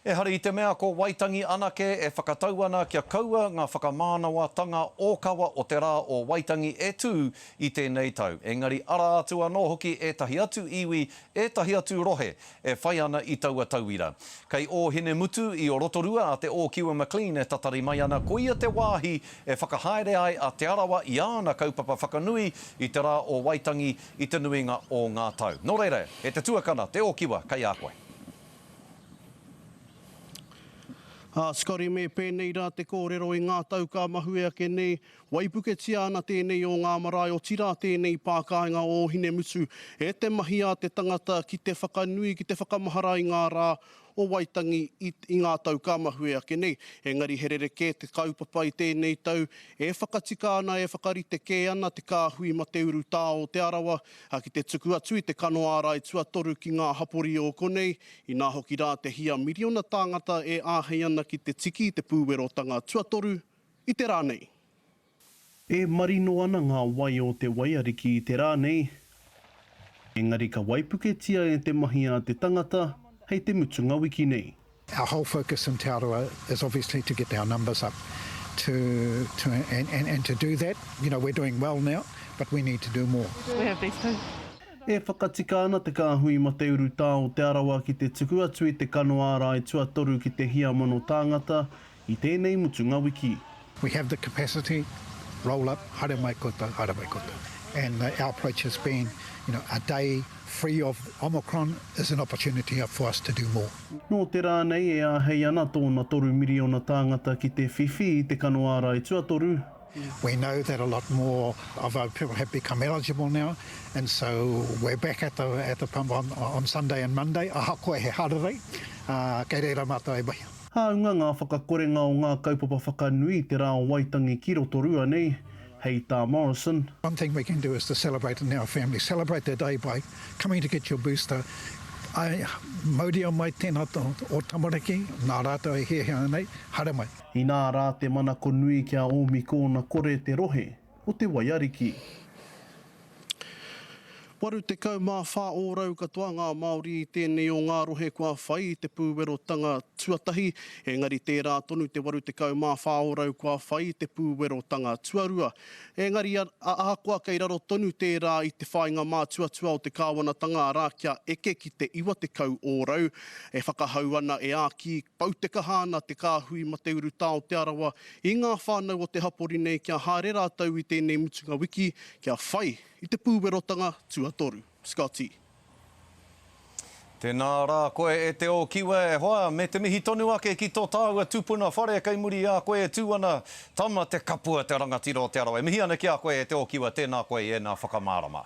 E hari I te mea ko waitangi anake e whakatau ana kia kaua ngā whakamānawatanga ōkawa o te rā o waitangi e tū I tēnei tau. Engari ara atu anō hoki ētahi atu iwi, ētahi atu rohe e whai ana I taua tauira. Kei o hine mutu I o Rotorua a te o Kiwa McLean e tatari mai ana ko ia te wāhi e whakahaere ai a te arawa I ana kaupapa whakanui I te rā o waitangi I te nuinga o ngā tau. Nō reira, e te tuakana, te o Kiwa, kai a koe. Skari me pēnei rā te kōrero I ngā tau ka mahuea ke nei, waipuketia ana tēnei o ngā marae o tira tēnei pākainga o hine mutu. E te mahi a te tangata ki te whakanui, ki te whakamahara I ngā rā o waitangi I ngā tau ka mahuea ke nei. Engari he rereke te kaupapa I tēnei tau, e whakatika ana, e whakarite ke ana te kāhui ma te uru tā o te arawa, ki te tuku atu I te kanoara I tuatoru ki ngā hapori o konei, I nā hoki rā te hia miriona tāngata e āhei ana ki te tiki, te pūwerotanga tuatoru I te rānei. E marino ana ngā wai o te waiariki I te rānei. Engari ka waipuketia e te mahi a te tangata, hei te mutunga wiki nei. Our whole focus in Te Aroha is obviously to get our numbers up. And to do that, you know, we're doing well now, but we need to do more. We have these two. E whakatika ana te kāhui ma te uru tā o te arawa ki te tuku atu I te kanoara I tuatoru ki te hia mono tāngata I tēnei mutunga wiki. We have the capacity, roll up, haere mai kota, haere mai kota. And our approach has been, you know, a day free of Omicron is an opportunity for us to do more. Nō te rānei e āhei ana tōna 3 miriona tāngata ki te whiwhi I te kanoara I tuatoru. We know that a lot more of our people have become eligible now, and so we're back at the pump on Sunday and Monday. Aha koe he harerei, kei reira mātou e bai. Hāunga ngā whakakorenga o ngā kaupapa whakanui te rā o waitangi ki Rotorua nei, hei tā Morrison. One thing we can do is to celebrate in our family, celebrate their day by coming to get your booster. Mauri o mai tēnā o Tamariki, nā rātou e hea nei, haere mai. I nā rā te manako nui kia omi kōna kore te rohe o te waiariki. Waru te kau mā whā ōrau katoa ngā Māori I tēnei o ngā rohe kua whai I te pūwerotanga tuatahi. Engari tērā tonu te waru te kau mā whā ōrau kua whai I te pūwerotanga tuarua. Engari ahakoa kei raro tonu tērā I te whainga mā tuatua o te kāwanatanga rā kia eke ki te iwa te kau ōrau. E whakahau ana e āki pautekaha ana te kāhui ma te uru tā o te arawa. I ngā whānau o te hapori nei kia haere rātau I tēnei mutunga wiki kia whai I te pūwerotanga tuatoru. Scotty. Tēnā rā koe e te o Kiwa e hoa, me te mihi tonu ake ki tō tāua tūpuna whare kei muri a koe e tūana tama te kapua te rangatira o te arawa. E mihi ana ki a koe e te o Kiwa, tēnā koe e nā whakamārama.